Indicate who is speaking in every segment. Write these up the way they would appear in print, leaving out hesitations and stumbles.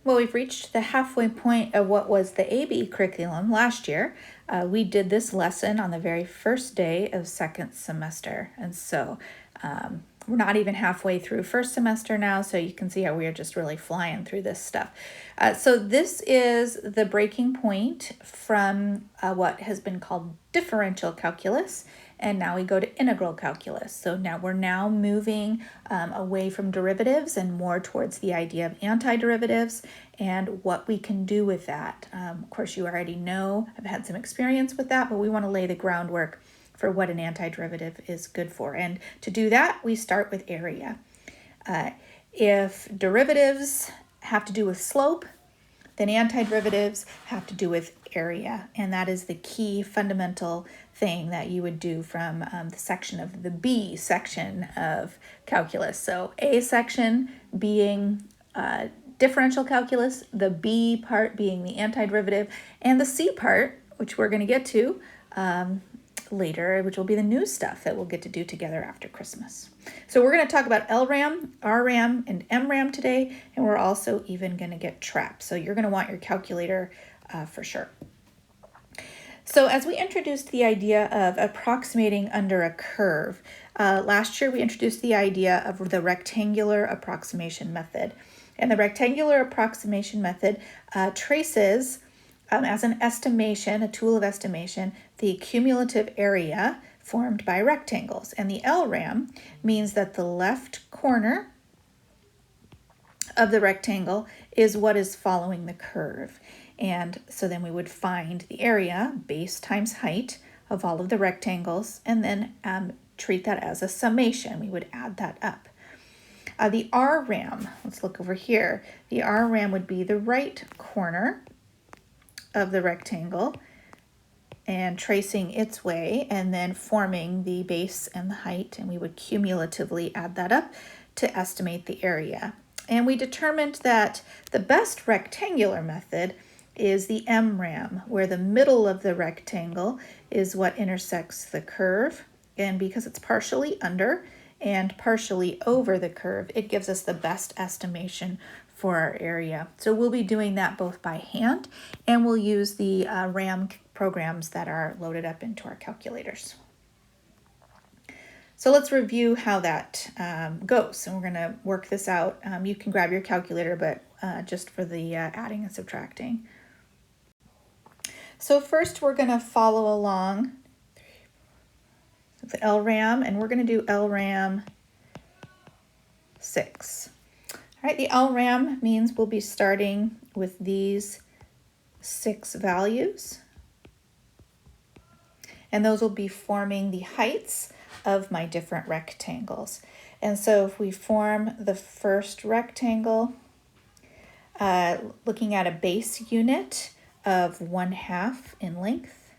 Speaker 1: Well, we've reached the halfway point of what was the AB curriculum last year. We did this lesson on the very first day of second semester. And so we're not even halfway through first semester now, so you can see how we are just really flying through this stuff. So this is the breaking point from what has been called differential calculus, and now we go to integral calculus. So now we're moving away from derivatives and more towards the idea of antiderivatives and what we can do with that. Of course, you already know, I've had some experience with that, but we want to lay the groundwork for what an antiderivative is good for. And to do that, we start with area. If derivatives have to do with slope, then antiderivatives have to do with area. And that is the key fundamental thing that you would do from the section of the B section of calculus. So A section being differential calculus, the B part being the antiderivative, and the C part, which we're going to get to later, which will be the new stuff that we'll get to do together after Christmas. So we're going to talk about LRAM, RRAM, and MRAM today, and we're also even going to get trapped. So you're going to want your calculator for sure. So as we introduced the idea of approximating under a curve, last year we introduced the idea of the rectangular approximation method. And the rectangular approximation method traces as an estimation, a tool of estimation, the cumulative area formed by rectangles. And the LRAM means that the left corner of the rectangle is what is following the curve. And so then we would find the area, base times height, of all of the rectangles, and then treat that as a summation. We would add that up. The RRAM, let's look over here. The RRAM would be the right corner of the rectangle and tracing its way and then forming the base and the height, and we would cumulatively add that up to estimate the area. And we determined that the best rectangular method is the MRAM, where the middle of the rectangle is what intersects the curve, and because it's partially under and partially over the curve, it gives us the best estimation for our area. So we'll be doing that both by hand, and we'll use the RAM programs that are loaded up into our calculators. So let's review how that goes, and we're going to work this out. You can grab your calculator, but just for the adding and subtracting. So first we're going to follow along with the LRAM, and we're going to do LRAM 6. All right, the LRAM means we'll be starting with these 6 values, and those will be forming the heights of my different rectangles. And so if we form the first rectangle, looking at a base unit of 1/2 in length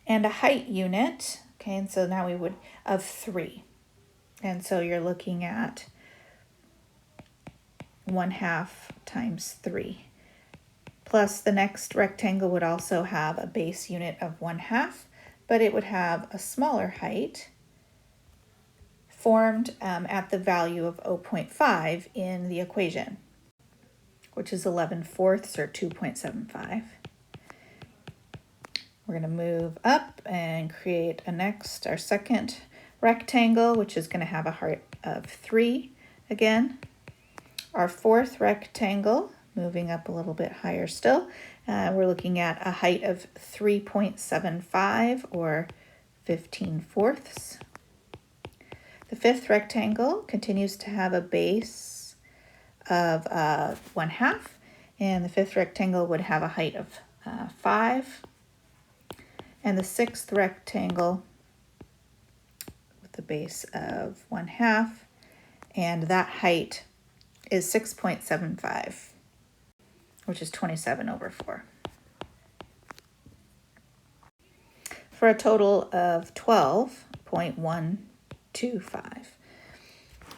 Speaker 1: and a height unit, okay, and so now we would, of 3. And so you're looking at 1/2 times 3. Plus the next rectangle would also have a base unit of 1/2, but it would have a smaller height formed at the value of 0.5 in the equation, which is 11/4 or 2.75. We're going to move up and create our second rectangle, which is going to have a height of 3 again. Our fourth rectangle, moving up a little bit higher still, we're looking at a height of 3.75 or 15/4. The fifth rectangle continues to have a base of 1/2, and the fifth rectangle would have a height of 5. And the sixth rectangle with the base of 1/2, and that height is 6.75, which is 27/4. For a total of 12.125.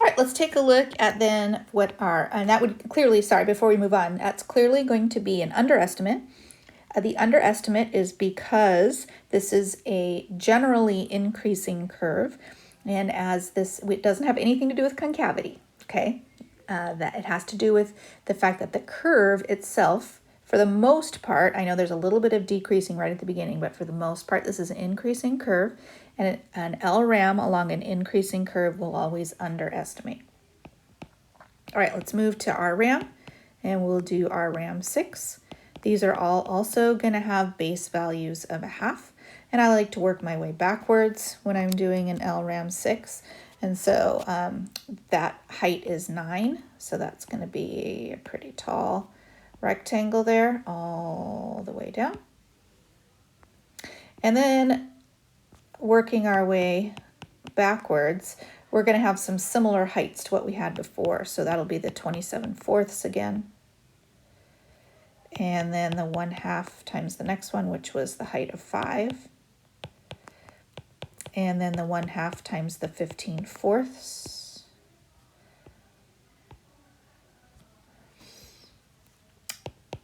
Speaker 1: All right, let's take a look at then what and that would clearly, before we move on, that's clearly going to be an underestimate. The underestimate is because this is a generally increasing curve, and as this, it doesn't have anything to do with concavity, okay? that it has to do with the fact that the curve itself, for the most part, I know there's a little bit of decreasing right at the beginning, but for the most part, this is an increasing curve, and an LRAM along an increasing curve will always underestimate. All right, let's move to RRAM, and we'll do RRAM 6. These are all also going to have base values of 1/2, and I like to work my way backwards when I'm doing an LRAM 6. And so that height is 9, so that's going to be a pretty tall rectangle there all the way down. And then working our way backwards, we're going to have some similar heights to what we had before. So that'll be the 27/4 again. And then the 1/2 times the next one, which was the height of 5. And then the 1/2 times the 15/4.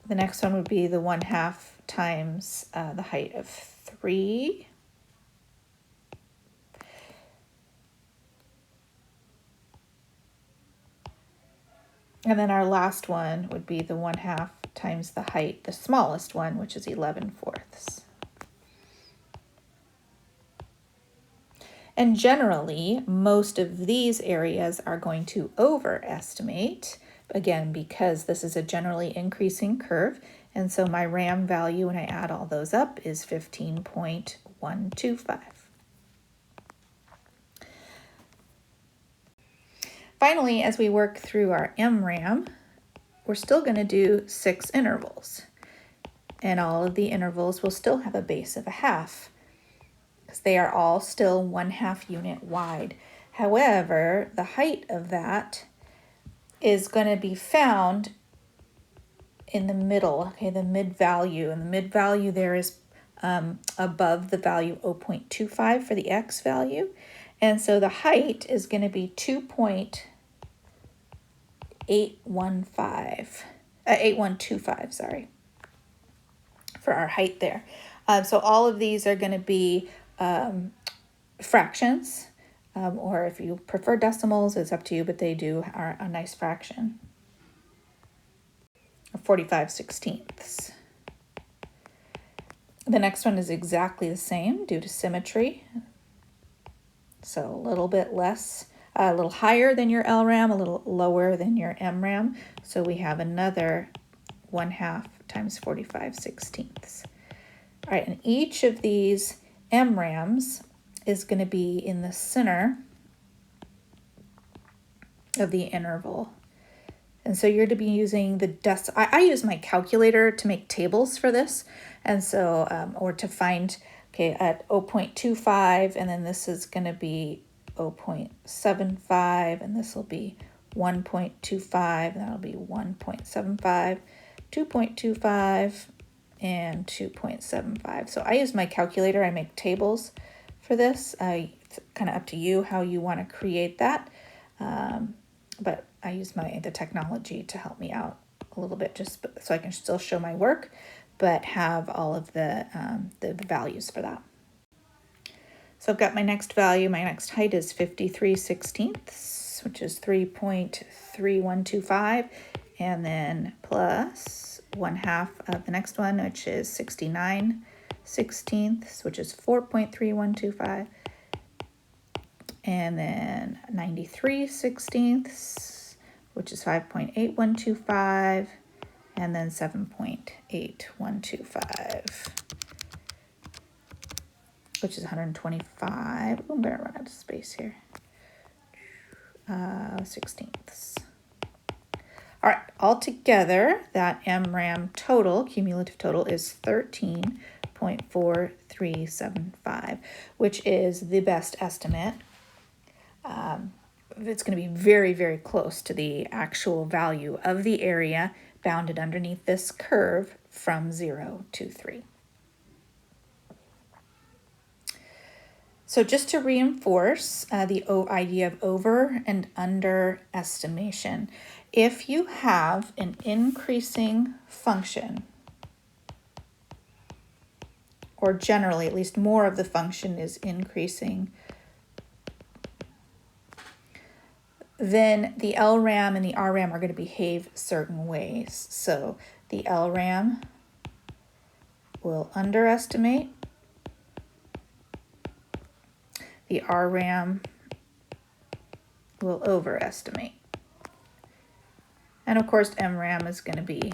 Speaker 1: The next one would be the 1/2 times the height of 3. And then our last one would be the 1/2 times the height, the smallest one, which is 11/4. And generally, most of these areas are going to overestimate, again, because this is a generally increasing curve. And so my RAM value, when I add all those up, is 15.125. Finally, as we work through our MRAM, we're still going to do 6 intervals. And all of the intervals will still have a base of 1/2. Because they are all still 1/2 unit wide. However, the height of that is going to be found in the middle, okay, the mid value. And the mid value there is above the value 0.25 for the X value. And so the height is going to be 8125, sorry, for our height there. So all of these are going to be fractions, or if you prefer decimals, it's up to you, but they are a nice fraction of 45/16. The next one is exactly the same due to symmetry. So a little bit less, a little higher than your LRAM, a little lower than your MRAM. So we have another 1/2 times 45/16. All right, and each of these MRAMs is going to be in the center of the interval. And so you're to be using the I use my calculator to make tables for this. And so, or to find, okay, at 0.25, and then this is going to be 0.75, and this will be 1.25, and that'll be 1.75, 2.25, and 2.75. So I use my calculator. I make tables for this. It's kind of up to you how you want to create that. But I use the technology to help me out a little bit, just so I can still show my work, but have all of the values for that. So I've got my next value. My next height is 53/16, which is 3.3125, and then plus 1/2 of the next one, which is 69/16, which is 4.3125. And then 93/16, which is 5.8125, and then 7.8125, which is 125. I'm gonna run out of space here. 16ths. All right, altogether, that MRAM total, cumulative total, is 13.4375, which is the best estimate. It's going to be very, very close to the actual value of the area bounded underneath this curve from 0 to 3. So just to reinforce the idea of over and underestimation, if you have an increasing function, or generally at least more of the function is increasing, then the LRAM and the RRAM are going to behave certain ways. So the LRAM will underestimate, the RRAM will overestimate. And of course, MRAM is going to be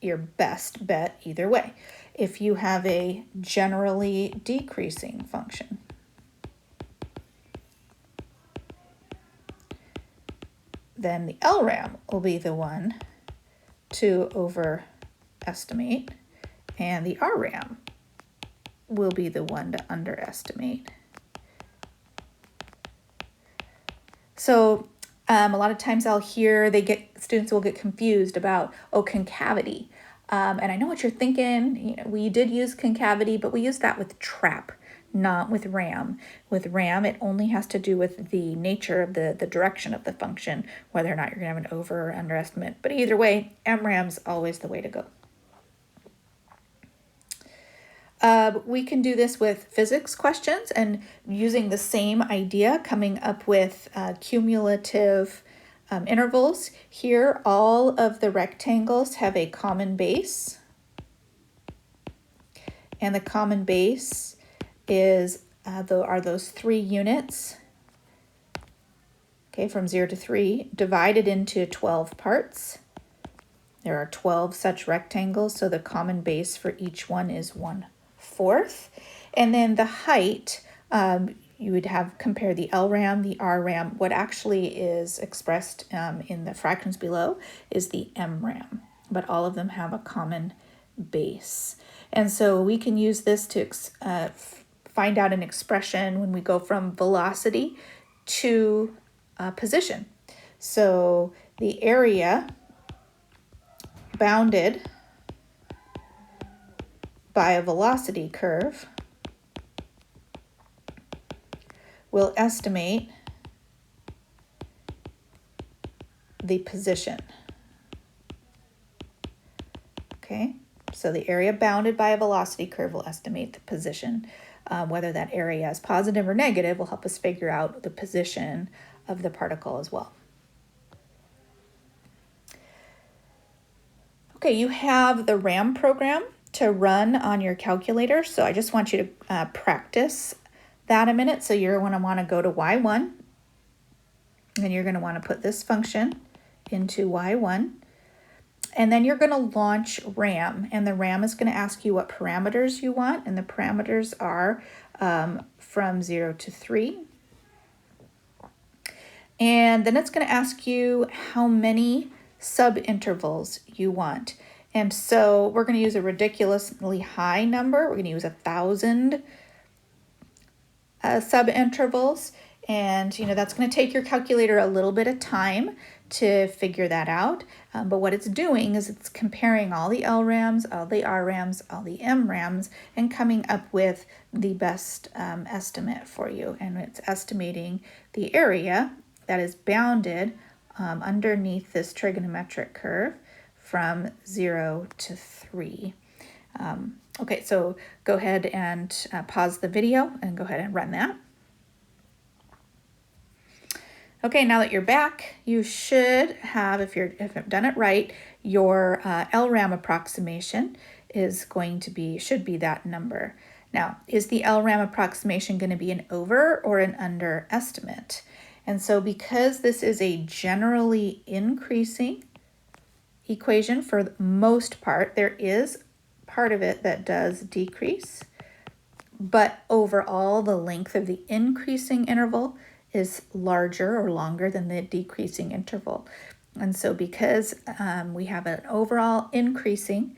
Speaker 1: your best bet either way. If you have a generally decreasing function, then the LRAM will be the one to overestimate, and the RRAM will be the one to underestimate. So a lot of times I'll hear students will get confused about, concavity. And I know what you're thinking. We did use concavity, but we use that with trap, not with RAM. With RAM, it only has to do with the nature of the direction of the function, whether or not you're going to have an over or underestimate. But either way, MRAM's always the way to go. We can do this with physics questions and using the same idea, coming up with cumulative intervals. Here, all of the rectangles have a common base. And the common base are those 3 units, okay, from 0 to 3, divided into 12 parts. There are 12 such rectangles, so the common base for each one is 1/4. And then the height, you would compare the LRAM, the RRAM. What actually is expressed in the fractions below is the MRAM, but all of them have a common base. And so we can use this to find out an expression when we go from velocity to position. So the area bounded by a velocity curve will estimate the position. Okay, so the area bounded by a velocity curve will estimate the position. Whether that area is positive or negative will help us figure out the position of the particle as well. Okay, you have the RAM program to run on your calculator, so I just want you to practice that a minute. So you're going to want to go to Y1, and you're going to want to put this function into Y1, and then you're going to launch RAM, and the RAM is going to ask you what parameters you want, and the parameters are from 0 to 3. And then it's going to ask you how many subintervals you want. And so we're going to use a ridiculously high number. We're going to use 1,000 subintervals. And, that's going to take your calculator a little bit of time to figure that out. But what it's doing is it's comparing all the LRAMs, all the RRAMs, all the MRAMs, and coming up with the best estimate for you. And it's estimating the area that is bounded underneath this trigonometric curve from 0 to 3. Okay, so go ahead and pause the video and go ahead and run that. Okay, now that you're back, you should have, if you've done it right, your LRAM approximation should be that number. Now, is the LRAM approximation going to be an over or an under estimate? And so because this is a generally increasing equation for the most part, there is part of it that does decrease, but overall the length of the increasing interval is larger or longer than the decreasing interval. And so because we have an overall increasing,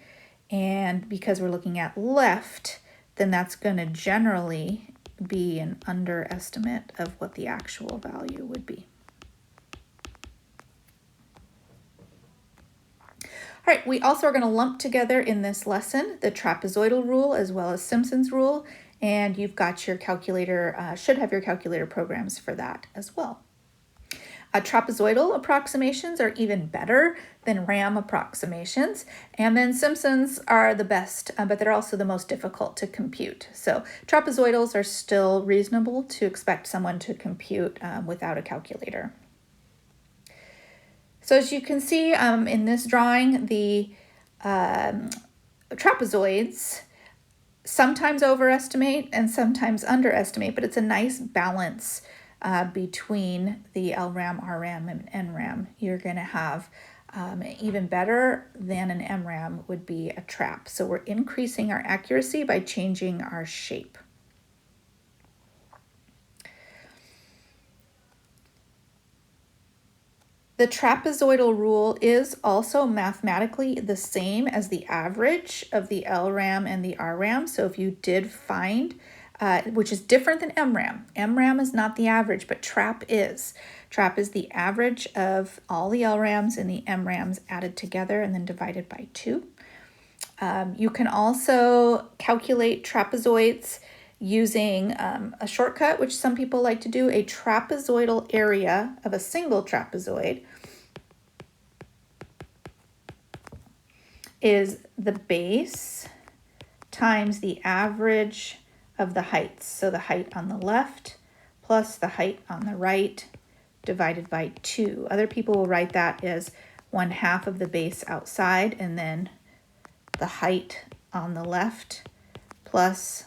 Speaker 1: and because we're looking at left, then that's going to generally be an underestimate of what the actual value would be. All right, we also are going to lump together in this lesson the trapezoidal rule as well as Simpson's rule, and you've got your calculator, should have your calculator programs for that as well. Trapezoidal approximations are even better than RAM approximations, and then Simpsons are the best, but they're also the most difficult to compute. So trapezoidals are still reasonable to expect someone to compute without a calculator. So as you can see in this drawing, the trapezoids sometimes overestimate and sometimes underestimate, but it's a nice balance between the LRAM, RRAM, and NRAM. You're going to have even better than an MRAM would be a trap. So we're increasing our accuracy by changing our shape. The trapezoidal rule is also mathematically the same as the average of the LRAM and the RRAM. So if you did find, which is different than MRAM. MRAM is not the average, but trap is. Trap is the average of all the LRAMs and the MRAMs added together and then divided by 2. You can also calculate trapezoids using a shortcut, which some people like to do. A trapezoidal area of a single trapezoid is the base times the average of the heights. So the height on the left plus the height on the right divided by 2. Other people will write that as 1/2 of the base outside, and then the height on the left plus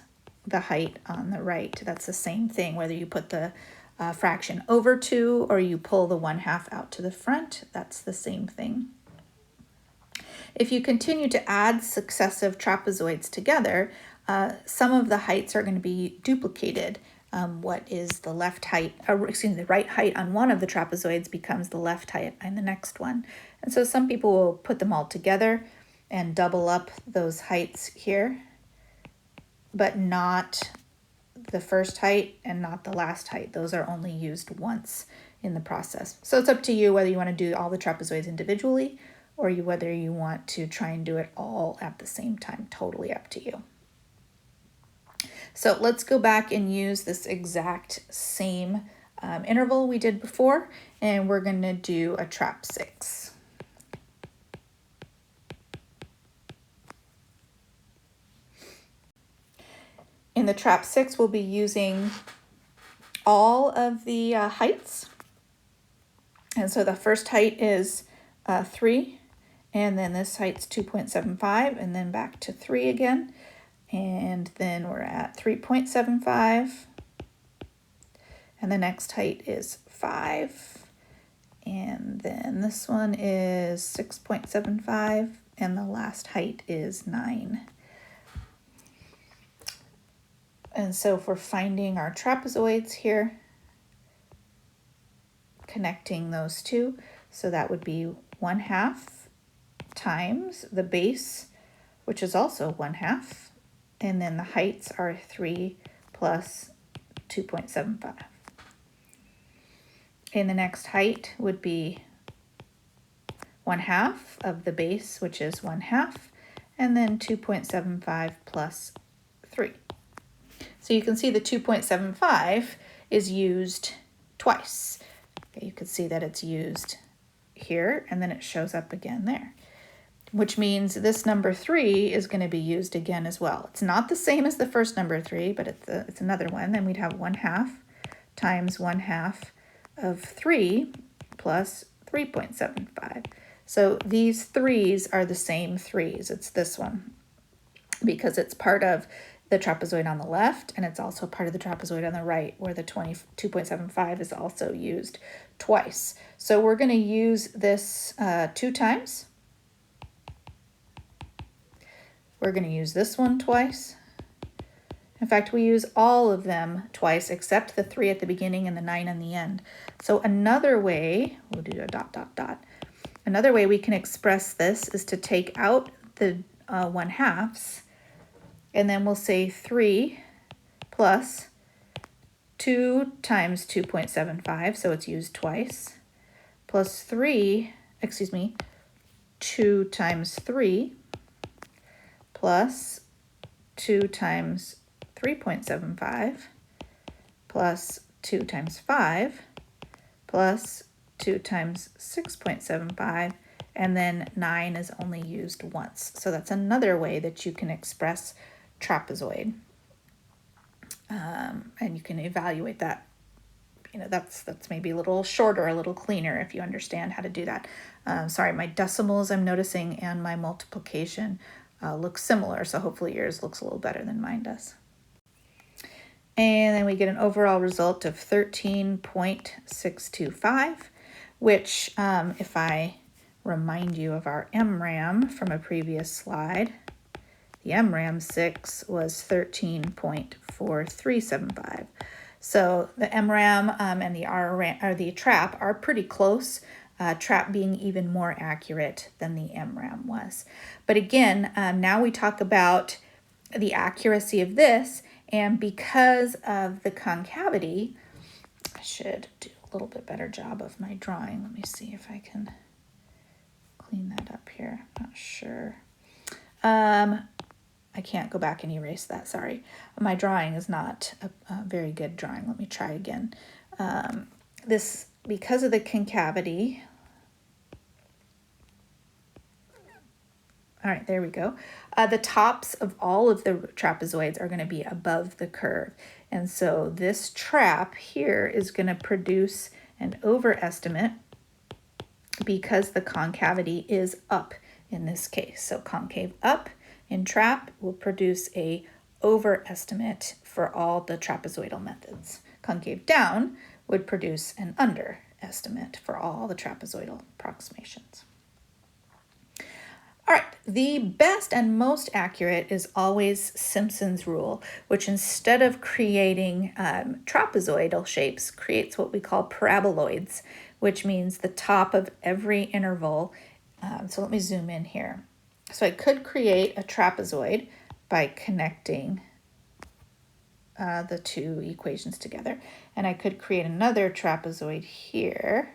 Speaker 1: the height on the right. That's the same thing, whether you put the fraction over 2 or you pull the 1/2 out to the front, that's the same thing. If you continue to add successive trapezoids together, some of the heights are going to be duplicated. What is the left height, the right height on one of the trapezoids becomes the left height on the next one. And so some people will put them all together and double up those heights here, but not the first height and not the last height. Those are only used once in the process. So it's up to you whether you want to do all the trapezoids individually or whether you want to try and do it all at the same time. Totally up to you. So let's go back and use this exact same interval we did before, and we're going to do a trap 6. In the trap 6, we'll be using all of the heights. And so the first height is 3, and then this height's 2.75, and then back to 3 again. And then we're at 3.75, and the next height is 5. And then this one is 6.75, and the last height is 9. And so if we're finding our trapezoids here, connecting those two, so that would be 1/2 times the base, which is also 1/2, and then the heights are 3 plus 2.75. And the next height would be 1/2 of the base, which is 1/2, and then 2.75 plus 3. So you can see the 2.75 is used twice. Okay, you can see that it's used here, and then it shows up again there, which means this number 3 is going to be used again as well. It's not the same as the first number 3, but it's another one. Then we'd have 1/2 times 1/2 of 3 plus 3.75. So these 3's are the same 3's. It's this one because it's part of the trapezoid on the left, and it's also part of the trapezoid on the right, where the 2.75 is also used twice. So we're going to use this 2 times. We're going to use this one twice. In fact, we use all of them twice except the 3 at the beginning and the 9 on the end. So another way, we'll do a dot, dot, dot. Another way we can express this is to take out the 1/2s, and then we'll say 3 plus 2 times 2.75, so it's used twice, plus 2 times 3, plus 2 times 3.75, plus 2 times 5, plus 2 times 6.75, and then 9 is only used once. So that's another way that you can express trapezoid. And you can evaluate that that's maybe a little shorter, a little cleaner if you understand how to do that. Sorry, my decimals I'm noticing and my multiplication look similar, so hopefully yours looks a little better than mine does. And then we get an overall result of 13.625, which if I remind you of our MRAM from a previous slide, the MRAM 6 was 13.4375. So the MRAM and the RRAM, or the trap, are pretty close, trap being even more accurate than the MRAM was. But again, now we talk about the accuracy of this, and because of the concavity, I should do a little bit better job of my drawing. Let me see if I can clean that up here. I'm not sure. I can't go back and erase that, sorry. My drawing is not a very good drawing. Let me try again. Because of the concavity, all right, there we go. The tops of all of the trapezoids are going to be above the curve. And so this trap here is going to produce an overestimate because the concavity is up in this case. So concave up in trap will produce a overestimate for all the trapezoidal methods. Concave down would produce an underestimate for all the trapezoidal approximations. All right, the best and most accurate is always Simpson's rule, which instead of creating trapezoidal shapes, creates what we call paraboloids, which means the top of every interval. So let me zoom in here. So I could create a trapezoid by connecting the two equations together, and I could create another trapezoid here.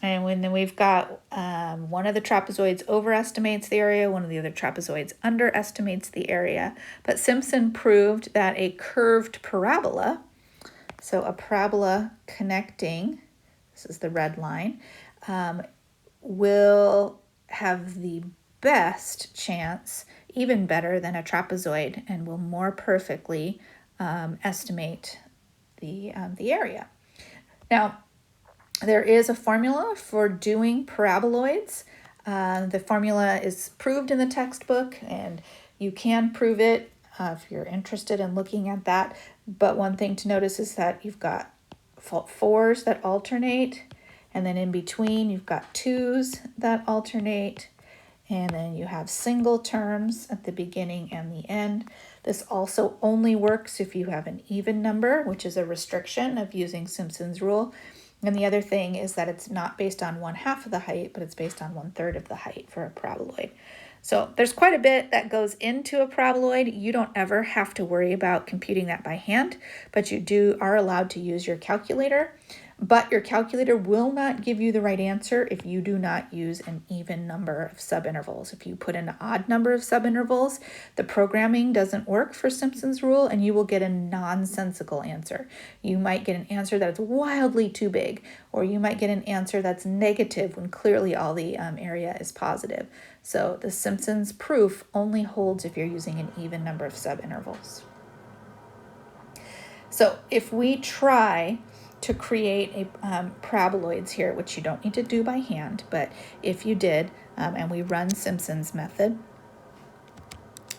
Speaker 1: And then we've got one of the trapezoids overestimates the area, one of the other trapezoids underestimates the area. But Simpson proved that a curved parabola, so a parabola connecting, this is the red line, will have the best chance, even better than a trapezoid, and will more perfectly estimate the area. Now, there is a formula for doing paraboloids. The formula is proved in the textbook, and you can prove it if you're interested in looking at that. But one thing to notice is that you've got fours that alternate, and then in between you've got twos that alternate, and then you have single terms at the beginning and the end. This also only works if you have an even number, which is a restriction of using Simpson's rule. And the other thing is that it's not based on 1/2 of the height, but it's based on 1/3 of the height for a paraboloid. So there's quite a bit that goes into a paraboloid. You don't ever have to worry about computing that by hand, but you are allowed to use your calculator. But your calculator will not give you the right answer if you do not use an even number of subintervals. If you put an odd number of subintervals, the programming doesn't work for Simpson's rule, and you will get a nonsensical answer. You might get an answer that's wildly too big, or you might get an answer that's negative when clearly all the area is positive. So the Simpson's proof only holds if you're using an even number of subintervals. So if we try to create a paraboloids here, which you don't need to do by hand, but if you did, and we run Simpson's method,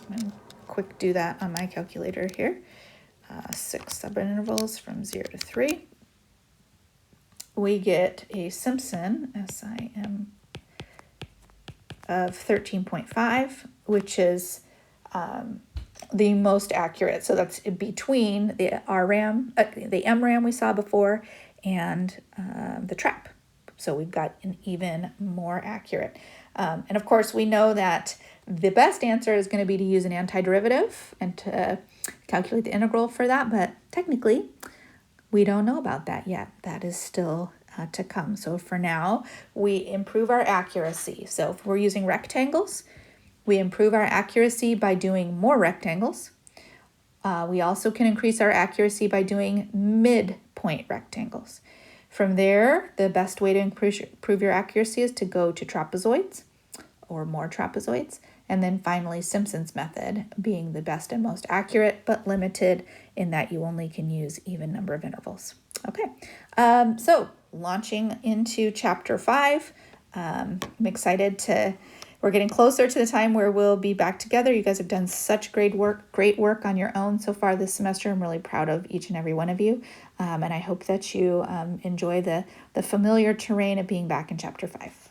Speaker 1: I'm going to quick do that on my calculator here, 6 subintervals from 0 to 3, we get a Simpson, SIM, of 13.5, which is the most accurate. So that's between the the MRAM we saw before and the trap. So we've got an even more accurate. And of course, we know that the best answer is going to be to use an antiderivative and to calculate the integral for that. But technically, we don't know about that yet. That is still to come. So for now, we improve our accuracy. So if we're using rectangles, we improve our accuracy by doing more rectangles. We also can increase our accuracy by doing midpoint rectangles. From there, the best way to improve your accuracy is to go to trapezoids or more trapezoids. And then finally, Simpson's method being the best and most accurate, but limited in that you only can use even number of intervals. Okay, so launching into chapter 5. I'm excited we're getting closer to the time where we'll be back together. You guys have done such great work on your own so far this semester. I'm really proud of each and every one of you. And I hope that you enjoy the familiar terrain of being back in chapter 5.